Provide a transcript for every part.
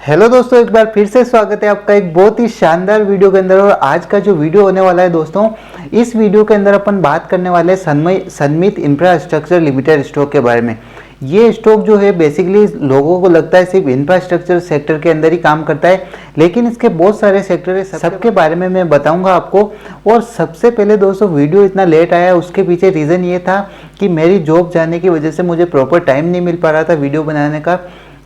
Hello दोस्तों, एक बार फिर से स्वागत है आपका एक बहुत ही शानदार वीडियो के अंदर। और आज का जो वीडियो होने वाला है दोस्तों, इस वीडियो के अंदर अपन बात करने वाले हैं सनमित इंफ्रास्ट्रक्चर लिमिटेड स्टॉक के बारे में। ये स्टॉक जो है बेसिकली लोगों को लगता है सिर्फ इंफ्रास्ट्रक्चर सेक्टर के अंदर ही काम करता है, लेकिन इसके बहुत सारे सेक्टर है, सबके बारे में मैं बताऊंगा आपको। और सबसे पहले दोस्तों, वीडियो इतना लेट आया उसके पीछे रीज़न ये था कि मेरी जॉब जाने की वजह से मुझे प्रॉपर टाइम नहीं मिल पा रहा था वीडियो बनाने का,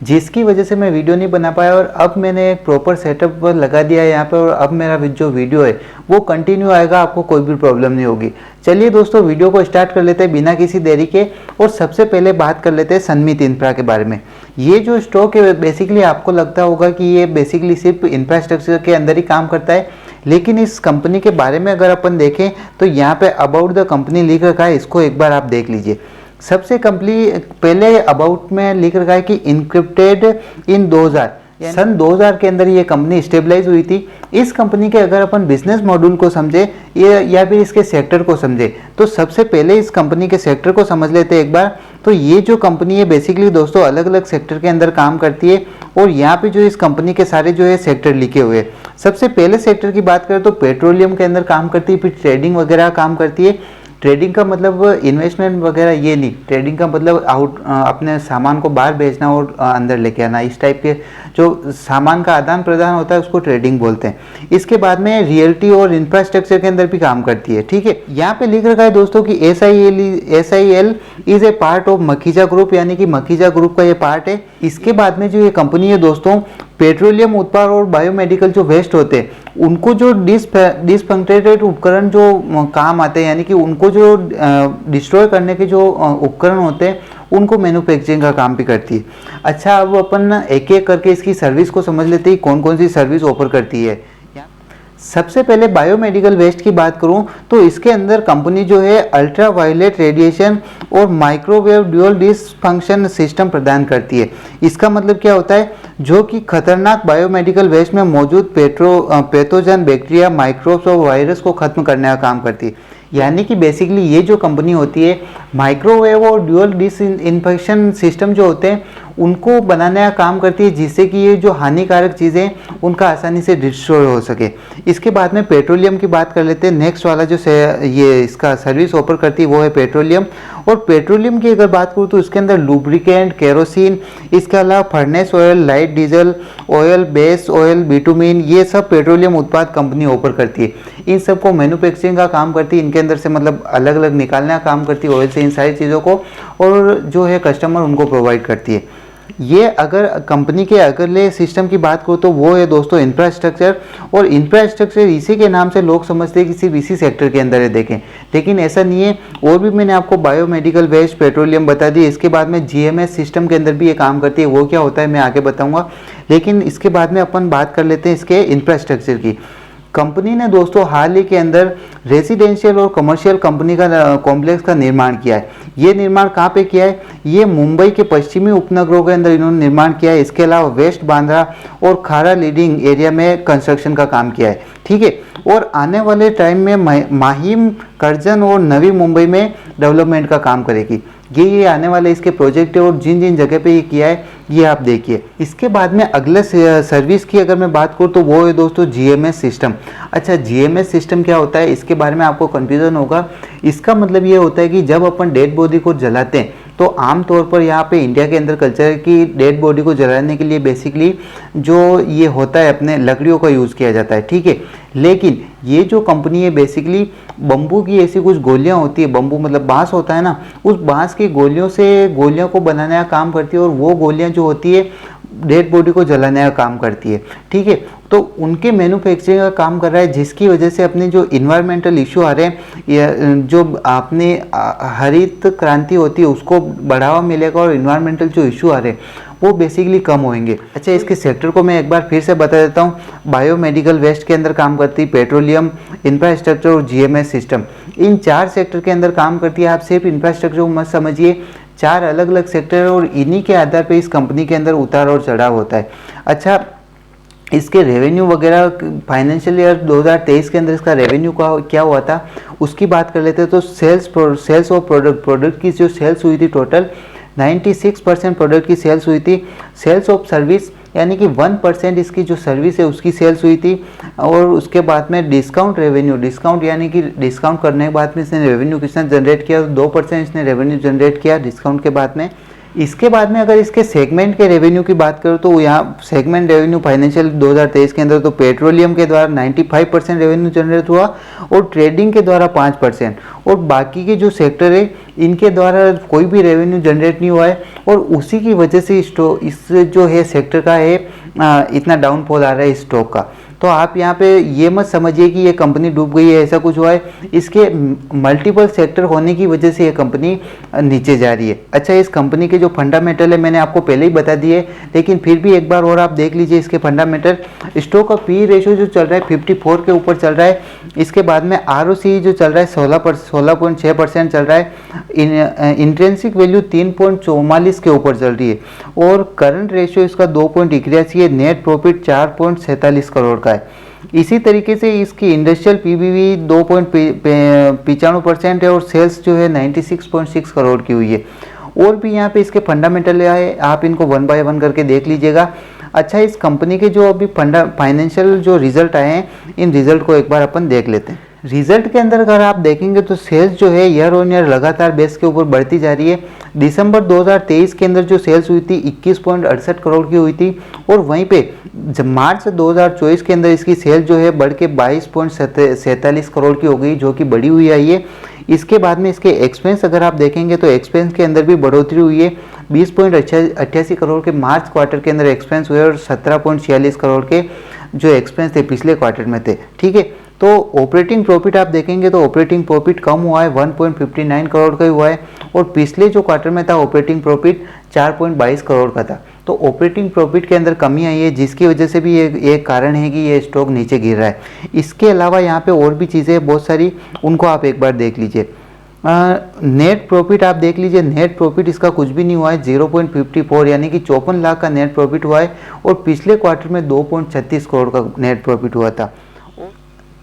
जिसकी वजह से मैं वीडियो नहीं बना पाया। और अब मैंने एक प्रॉपर सेटअप लगा दिया है यहाँ पे, और अब मेरा जो वीडियो है वो कंटिन्यू आएगा, आपको कोई भी प्रॉब्लम नहीं होगी। चलिए दोस्तों, वीडियो को स्टार्ट कर लेते हैं बिना किसी देरी के। और सबसे पहले बात कर लेते हैं सनमित इंफ्रा के बारे में। ये जो स्टॉक है बेसिकली आपको लगता होगा कि ये बेसिकली सिर्फ इंफ्रास्ट्रक्चर के अंदर ही काम करता है, लेकिन इस कंपनी के बारे में अगर अपन देखें तो यहाँ पे अबाउट द कंपनी लिख रखा है, इसको एक बार आप देख लीजिए। सबसे पहले अबाउट में लिख रखा है कि इनक्रिप्टेड इन 2000 सन 2000 के अंदर ये कंपनी स्टेबलाइज हुई थी। इस कंपनी के अगर अपन बिजनेस मॉड्यूल को समझे या फिर इसके सेक्टर को समझे, तो सबसे पहले इस कंपनी के सेक्टर को समझ लेते हैं एक बार। तो ये जो कंपनी है बेसिकली दोस्तों अलग अलग सेक्टर के अंदर काम करती है, और यहाँ पे जो इस कंपनी के सारे जो है सेक्टर लिखे हुए हैं। सबसे पहले सेक्टर की बात करें तो पेट्रोलियम के अंदर काम करती है, फिर ट्रेडिंग वगैरह काम करती है। ट्रेडिंग का मतलब इन्वेस्टमेंट वगैरह ये नहीं, ट्रेडिंग का मतलब अपने सामान को बाहर भेजना और अंदर लेके आना, इस टाइप के जो सामान का आदान प्रदान होता है उसको ट्रेडिंग बोलते हैं। इसके बाद में रियल्टी और इंफ्रास्ट्रक्चर के अंदर भी काम करती है। ठीक है, यहाँ पे लिख रखा है दोस्तों कि SIL is a part of Makhija group, यानी कि मखीजा ग्रुप का ये पार्ट है। इसके बाद में जो ये कंपनी है दोस्तों, पेट्रोलियम उत्पाद और बायोमेडिकल जो वेस्ट होते हैं उनको जो डिसफंक्टेटेड उपकरण जो काम आते हैं, यानी कि उनको जो डिस्ट्रॉय करने के जो उपकरण होते हैं उनको मैन्युफैक्चरिंग का काम भी करती है। अच्छा, अब अपन एक एक करके इसकी सर्विस को समझ लेते हैं, कौन कौन सी सर्विस ऑफर करती है। सबसे पहले बायोमेडिकल वेस्ट की बात करूं तो इसके अंदर कंपनी जो है अल्ट्रा वायलेट रेडिएशन और माइक्रोवेव ड्यूअल डिसफंक्शन सिस्टम प्रदान करती है। इसका मतलब क्या होता है, जो कि खतरनाक बायोमेडिकल वेस्ट में मौजूद पैथोजन बैक्टीरिया, माइक्रोब्स और वायरस को खत्म करने का काम करती है। यानी कि बेसिकली ये जो कंपनी होती है माइक्रोवेव और ड्यूअल डिसइंफेक्शन सिस्टम जो होते हैं उनको बनाने का काम करती है, जिससे कि ये जो हानिकारक चीज़ें उनका आसानी से डिस्ट्रॉय हो सके। इसके बाद में पेट्रोलियम की बात कर लेते हैं। नेक्स्ट वाला जो ये इसका सर्विस ऑफर करती है वो है पेट्रोलियम। और पेट्रोलियम की अगर बात करूँ तो इसके अंदर लुब्रिकेंट, केरोसिन, इसके अलावा furnace oil, light diesel oil, base oil, bitumen, ये सब पेट्रोलियम उत्पाद कंपनी ऑफर करती है। इन सब को मैन्युफैक्चरिंग का काम करती है, इनके अंदर से मतलब अलग अलग निकालने का काम करती है ऑयल से इन सारी चीज़ों को, और जो है कस्टमर उनको प्रोवाइड करती है। ये अगर कंपनी के अगले सिस्टम की बात करो तो वो है दोस्तों इंफ्रास्ट्रक्चर। और इंफ्रास्ट्रक्चर इसी के नाम से लोग समझते हैं कि सिर्फ इसी सेक्टर के अंदर है, देखें, लेकिन ऐसा नहीं है। और भी मैंने आपको बायोमेडिकल वेस्ट, पेट्रोलियम बता दी। इसके बाद में GMS सिस्टम के अंदर भी ये काम करती है, वो क्या होता है मैं आगे बताऊंगा। लेकिन इसके बाद में अपन बात कर लेते हैं इसके इंफ्रास्ट्रक्चर की। कंपनी ने दोस्तों हाल ही के अंदर रेजिडेंशियल और कमर्शियल कंपनी का कॉम्प्लेक्स का निर्माण किया है। ये निर्माण कहाँ पे किया है, ये मुंबई के पश्चिमी उपनगरों के अंदर इन्होंने निर्माण किया है। इसके अलावा वेस्ट बांद्रा और खारा लीडिंग एरिया में कंस्ट्रक्शन का काम किया है। ठीक है, और आने वाले टाइम में माहिम, करजन और नवी मुंबई में डेवलपमेंट का काम करेगी। ये आने वाले इसके प्रोजेक्ट है, और जिन जिन जगह पे ये किया है ये आप देखिए। इसके बाद में अगले सर्विस की अगर मैं बात करूँ तो वो है दोस्तों GMS सिस्टम। अच्छा, GMS सिस्टम क्या होता है, इसके बारे में आपको कन्फ्यूज़न होगा। इसका मतलब ये होता है कि जब अपन डेड बॉडी को जलाते हैं तो आमतौर पर यहाँ पे इंडिया के अंदर कल्चर की डेड बॉडी को जलाने के लिए बेसिकली जो ये होता है अपने लकड़ियों का यूज़ किया जाता है। ठीक है, लेकिन ये जो कंपनी है बेसिकली बम्बू की ऐसी कुछ गोलियां होती है, बम्बू मतलब बांस होता है ना, उस बांस की गोलियों से गोलियों को बनाने का काम करती है, और वो गोलियां जो होती है डेड बॉडी को जलाने का काम करती है। ठीक है, तो उनके मैन्युफैक्चरिंग का काम कर रहा है, जिसकी वजह से अपने जो इन्वायरमेंटल इशू आ रहे हैं, जो अपने हरित क्रांति होती है उसको बढ़ावा मिलेगा, और इन्वायरमेंटल जो इशू आ रहे हैं वो बेसिकली कम होंगे। अच्छा, इसके सेक्टर को मैं एक बार फिर से बता देता हूँ। बायोमेडिकल वेस्ट के अंदर काम करती है, पेट्रोलियम, इंफ्रास्ट्रक्चर और GMS सिस्टम, इन 4 सेक्टर के अंदर काम करती है। आप सिर्फ इंफ्रास्ट्रक्चर को मत समझिए, 4 अलग अलग सेक्टर है, और इन्हीं के आधार पर इस कंपनी के अंदर उतार और चढ़ाव होता है। अच्छा, इसके रेवेन्यू वगैरह फाइनेंशियल ईयर 2023 के अंदर इसका रेवेन्यू का क्या हुआ था उसकी बात कर लेते हैं। तो सेल्स ऑफ प्रोडक्ट की जो सेल्स हुई थी टोटल 96% प्रोडक्ट की सेल्स हुई थी। सेल्स ऑफ सर्विस यानी कि 1% इसकी जो सर्विस है उसकी सेल्स हुई थी। और उसके बाद में डिस्काउंट रेवेन्यू, डिस्काउंट यानी कि डिस्काउंट करने के बाद में इसने रेवेन्यू कितना जनरेट किया, 2% इसने रेवेन्यू जनरेट किया डिस्काउंट के बाद में। इसके बाद में अगर इसके सेगमेंट के रेवेन्यू की बात करूँ तो यहाँ सेगमेंट रेवेन्यू फाइनेंशियल 2023 के अंदर तो पेट्रोलियम के द्वारा 95% रेवेन्यू जनरेट हुआ और ट्रेडिंग के द्वारा 5%, और बाकी के जो सेक्टर है इनके द्वारा कोई भी रेवेन्यू जनरेट नहीं हुआ है। और उसी की वजह से इस जो है सेक्टर का है इतना डाउनफॉल आ रहा है इस स्टॉक का। तो आप यहाँ पे ये मत समझिए कि ये कंपनी डूब गई है, ऐसा कुछ हुआ है, इसके मल्टीपल सेक्टर होने की वजह से ये कंपनी नीचे जा रही है। अच्छा, इस कंपनी के जो फंडामेंटल है मैंने आपको पहले ही बता दिए, लेकिन फिर भी एक बार और आप देख लीजिए इसके फंडामेंटल। स्टॉक का पी रेशियो जो चल रहा है 54 के ऊपर चल रहा है। इसके बाद में ROC जो चल रहा है 16.6% चल रहा है। इंट्रिंसिक वैल्यू 3.44 के ऊपर चल रही है और करंट रेशियो इसका 2.81 है। नेट प्रॉफिट 4.47 करोड़ का है। इसी तरीके से इसकी इंडस्ट्रियल पीबीवी 2.95% है और सेल्स जो है 96.6 करोड़ की हुई है। और भी यहाँ पे इसके फंडामेंटल है, आप इनको वन बाय वन करके देख लीजिएगा। अच्छा, इस कंपनी के जो अभी फाइनेंशियल जो रिजल्ट आए हैं, इन रिजल्ट को एक बार अपन देख लेते हैं। रिजल्ट के अंदर अगर आप देखेंगे तो सेल्स जो है ईयर ऑन ईयर लगातार बेस के ऊपर बढ़ती जा रही है। दिसंबर 2023 के अंदर जो सेल्स हुई थी 21.68 करोड़ की हुई थी और वहीं पे जब मार्च 2024 के अंदर इसकी सेल जो है बढ़ के 22.47 करोड़ की हो गई, जो कि बढ़ी हुई आई है। इसके बाद में इसके एक्सपेंस अगर आप देखेंगे तो एक्सपेंस के अंदर भी बढ़ोतरी हुई है। 20.88 करोड़ के मार्च क्वार्टर के अंदर एक्सपेंस हुए और 17.46 करोड़ के जो एक्सपेंस थे पिछले क्वार्टर में थे। ठीक है, तो ऑपरेटिंग प्रॉफिट आप देखेंगे तो ऑपरेटिंग प्रॉफिट कम हुआ है, 1.59 करोड़ का ही हुआ है और पिछले जो क्वार्टर में था ऑपरेटिंग प्रॉफिट 4.22 करोड़ का था। तो ऑपरेटिंग प्रॉफिट के अंदर कमी आई है, जिसकी वजह से भी ये कारण है कि ये स्टॉक नीचे गिर रहा है। इसके अलावा यहाँ पे और भी चीज़ें बहुत सारी, उनको आप एक बार देख लीजिए। नेट प्रॉफिट आप देख लीजिए, नेट प्रॉफिट इसका कुछ भी नहीं हुआ है, 0.54 यानी कि 54 लाख का नेट प्रॉफिट हुआ है और पिछले क्वार्टर में 2.36 करोड़ का नेट प्रॉफिट हुआ था।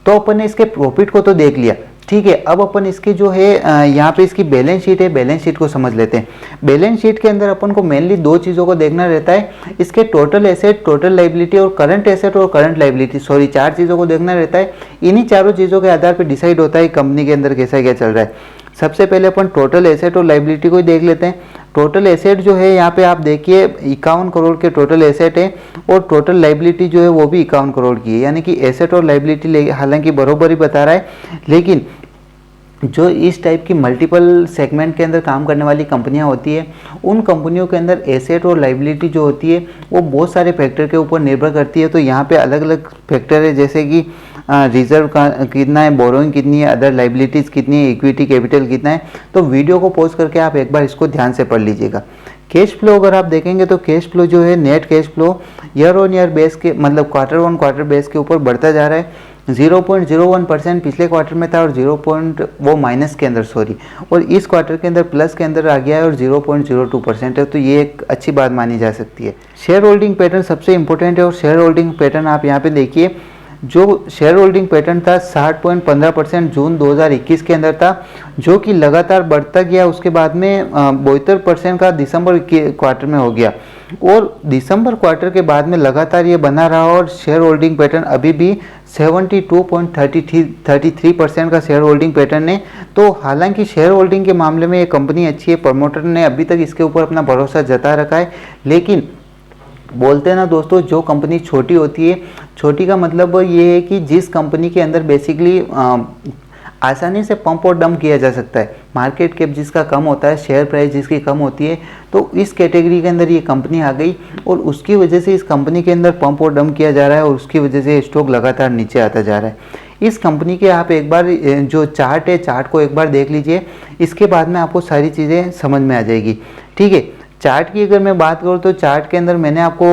तो अपन ने इसके प्रॉफिट को तो देख लिया, ठीक है। अब अपन इसके जो है यहाँ पे इसकी बैलेंस शीट है, बैलेंस शीट को समझ लेते हैं। बैलेंस शीट के अंदर अपन को मेनली दो चीज़ों को देखना रहता है, इसके टोटल एसेट, टोटल लाइबिलिटी और करंट एसेट और करंट लाइबिलिटी, सॉरी 4 चीज़ों को देखना रहता है। इन्हीं चारों चीज़ों के आधार पर डिसाइड होता है कंपनी के अंदर कैसा क्या चल रहा है। सबसे पहले अपन टोटल एसेट और लाइबिलिटी को ही देख लेते हैं। टोटल एसेट जो है यहाँ पे आप देखिए 51 करोड़ के टोटल एसेट है और टोटल लाइबिलिटी जो है वो भी 51 करोड़ की है, यानी कि एसेट और लाइबिलिटी हालांकि बराबर ही बता रहा है, लेकिन जो इस टाइप की मल्टीपल सेगमेंट के अंदर काम करने वाली कंपनियां होती है, उन कंपनियों के अंदर एसेट और लाइबिलिटी जो होती है वो बहुत सारे फैक्टर के ऊपर निर्भर करती है। तो यहाँ पे अलग अलग फैक्टर है, जैसे कि रिजर्व का कितना है, बोरोइंग कितनी है, अदर लाइबिलिटीज़ कितनी है, इक्विटी कैपिटल कितना है। तो वीडियो को पॉज करके आप एक बार इसको ध्यान से पढ़ लीजिएगा। कैश फ्लो अगर आप देखेंगे तो कैश फ्लो जो है, net cash flow year on year base के, मतलब क्वार्टर ऑन क्वार्टर बेस के ऊपर बढ़ता जा रहा है। 0.01% पिछले क्वार्टर में था और 0. वो माइनस के अंदर, सॉरी, और इस क्वार्टर के अंदर प्लस के अंदर आ गया है और 0.02% है। तो ये एक अच्छी बात मानी जा सकती है। शेयर होल्डिंग पैटर्न सबसे इंपॉर्टेंट है और शेयर होल्डिंग पैटर्न आप यहाँ पे देखिए, जो शेयर होल्डिंग पैटर्न था 60.15% जून 2021 के अंदर था, जो कि लगातार बढ़ता गया। उसके बाद में 72% का दिसंबर क्वार्टर में हो गया और दिसंबर क्वार्टर के बाद में लगातार ये बना रहा और शेयर होल्डिंग पैटर्न अभी भी 72.33% का शेयर होल्डिंग पैटर्न है। तो हालांकि शेयर होल्डिंग के मामले में ये कंपनी अच्छी है, प्रमोटर ने अभी तक इसके ऊपर अपना भरोसा जता रखा है। लेकिन बोलते हैं ना दोस्तों, जो कंपनी छोटी होती है, छोटी का मतलब ये है कि जिस कंपनी के अंदर बेसिकली आसानी से पंप और डंप किया जा सकता है, मार्केट कैप जिसका कम होता है, शेयर प्राइस जिसकी कम होती है, तो इस कैटेगरी के अंदर ये कंपनी आ गई और उसकी वजह से इस कंपनी के अंदर पंप और डंप किया जा रहा है और उसकी वजह से स्टॉक लगातार नीचे आता जा रहा है। इस कंपनी के आप एक बार जो चार्ट है, चार्ट को एक बार देख लीजिए, इसके बाद में आपको सारी चीज़ें समझ में आ जाएगी। ठीक है, चार्ट की अगर मैं बात करूँ तो चार्ट के अंदर मैंने आपको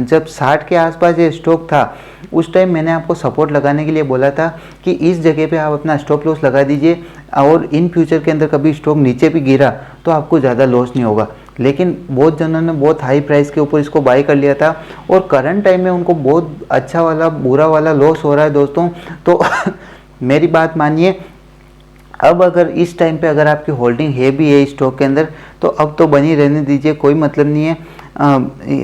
जब 60 के आसपास ये स्टॉक था, उस टाइम मैंने आपको सपोर्ट लगाने के लिए बोला था कि इस जगह पे आप अपना स्टॉप लॉस लगा दीजिए और इन फ्यूचर के अंदर कभी स्टॉक नीचे भी गिरा तो आपको ज़्यादा लॉस नहीं होगा। लेकिन बहुत जनों ने बहुत हाई प्राइस के ऊपर इसको बाय कर लिया था और करंट टाइम में उनको बहुत अच्छा वाला बुरा वाला लॉस हो रहा है दोस्तों। तो मेरी बात मानिए, अब अगर इस टाइम पे अगर आपकी होल्डिंग हैवी है स्टॉक के अंदर, तो अब तो बनी रहने दीजिए, कोई मतलब नहीं है।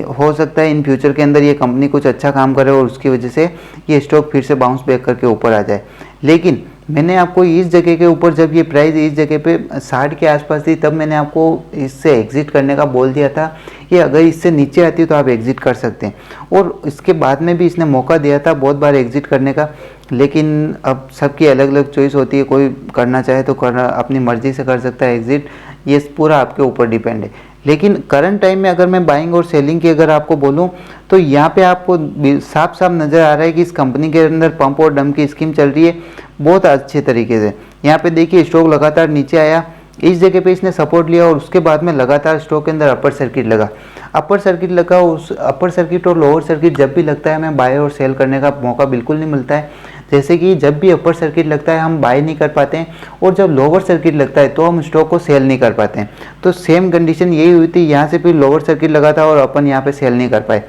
हो सकता है इन फ्यूचर के अंदर ये कंपनी कुछ अच्छा काम करे और उसकी वजह से ये स्टॉक फिर से बाउंस बैक करके ऊपर आ जाए। लेकिन मैंने आपको इस जगह के ऊपर, जब ये प्राइस इस जगह पे 60 के आसपास थी, तब मैंने आपको इससे एग्जिट करने का बोल दिया था कि अगर इससे नीचे आती तो आप एग्जिट कर सकते हैं। और इसके बाद में भी इसने मौका दिया था बहुत बार एग्जिट करने का, लेकिन अब सबकी अलग अलग चॉइस होती है, कोई करना चाहे तो करना, अपनी मर्जी से कर सकता है एग्जिट, ये पूरा आपके ऊपर डिपेंड है। लेकिन करंट टाइम में अगर मैं बाइंग और सेलिंग की अगर आपको बोलूं, तो यहाँ पे आपको साफ साफ नज़र आ रहा है कि इस कंपनी के अंदर पंप और डंप की स्कीम चल रही है बहुत अच्छे तरीके से। यहाँ पे देखिए स्टॉक लगातार नीचे आया, इस जगह पे इसने सपोर्ट लिया और उसके बाद में लगातार स्टॉक के अंदर अपर सर्किट लगा। अपर सर्किट लगा, उस अपर सर्किट और लोअर सर्किट जब भी लगता है हमें बाय और सेल करने का मौका बिल्कुल नहीं मिलता है। जैसे कि जब भी अपर सर्किट लगता है हम बाय नहीं कर पाते हैं, और जब लोअर सर्किट लगता है तो हम स्टॉक को सेल नहीं कर पाते हैं। तो सेम कंडीशन यही हुई थी, यहाँ से फिर लोअर सर्किट लगा था और अपन यहाँ पे सेल नहीं कर पाए।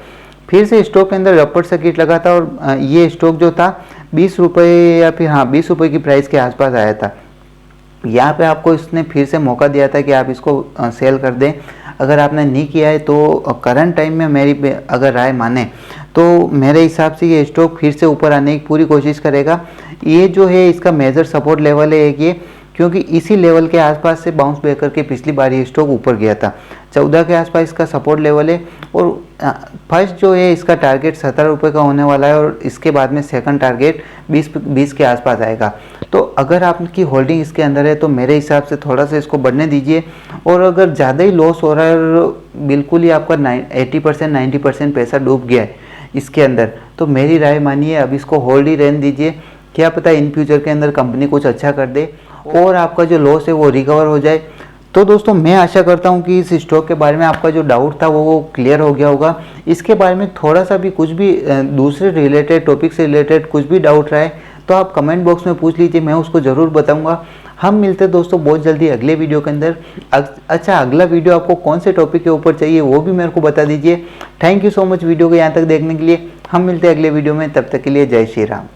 फिर से स्टॉक के अंदर अपर सर्किट लगा था और ये स्टॉक जो था 20 रुपये या फिर 20 रुपये की प्राइस के आसपास आया था। यहाँ पे आपको इसने फिर से मौका दिया था कि आप इसको सेल कर दें। अगर आपने नहीं किया है तो करंट टाइम में मेरी अगर राय माने तो मेरे हिसाब से ये स्टॉक फिर से ऊपर आने की पूरी कोशिश करेगा। ये जो है इसका मेजर सपोर्ट लेवल है एक ये, क्योंकि इसी लेवल के आसपास से बाउंस बैक करके पिछली बार ये स्टॉक ऊपर गया था। 14 के आसपास इसका सपोर्ट लेवल है, और फर्स्ट जो है इसका टारगेट 17 रुपये का होने वाला है, और इसके बाद में सेकंड टारगेट 20 के आसपास आएगा। तो अगर आपकी होल्डिंग इसके अंदर है तो मेरे हिसाब से थोड़ा सा इसको बढ़ने दीजिए। और अगर ज़्यादा ही लॉस हो रहा है और बिल्कुल ही आपका 80% 90% पैसा डूब गया है इसके अंदर, तो मेरी राय मानिए अब इसको होल्ड ही रहने दीजिए। क्या पता इन फ्यूचर के अंदर कंपनी कुछ अच्छा कर दे और आपका जो लॉस है वो रिकवर हो जाए। तो दोस्तों मैं आशा करता हूं कि इस स्टॉक के बारे में आपका जो डाउट था वो क्लियर हो गया होगा। इसके बारे में थोड़ा सा भी कुछ भी दूसरे रिलेटेड टॉपिक से रिलेटेड कुछ भी डाउट रहा है तो आप कमेंट बॉक्स में पूछ लीजिए, मैं उसको ज़रूर बताऊंगा। हम मिलते हैं दोस्तों बहुत जल्दी अगले वीडियो के अंदर। अच्छा, अगला वीडियो आपको कौन से टॉपिक के ऊपर चाहिए वो भी मेरे को बता दीजिए। Thank you so much video को यहाँ तक देखने के लिए। हम मिलते हैं अगले वीडियो में, तब तक के लिए जय श्री राम।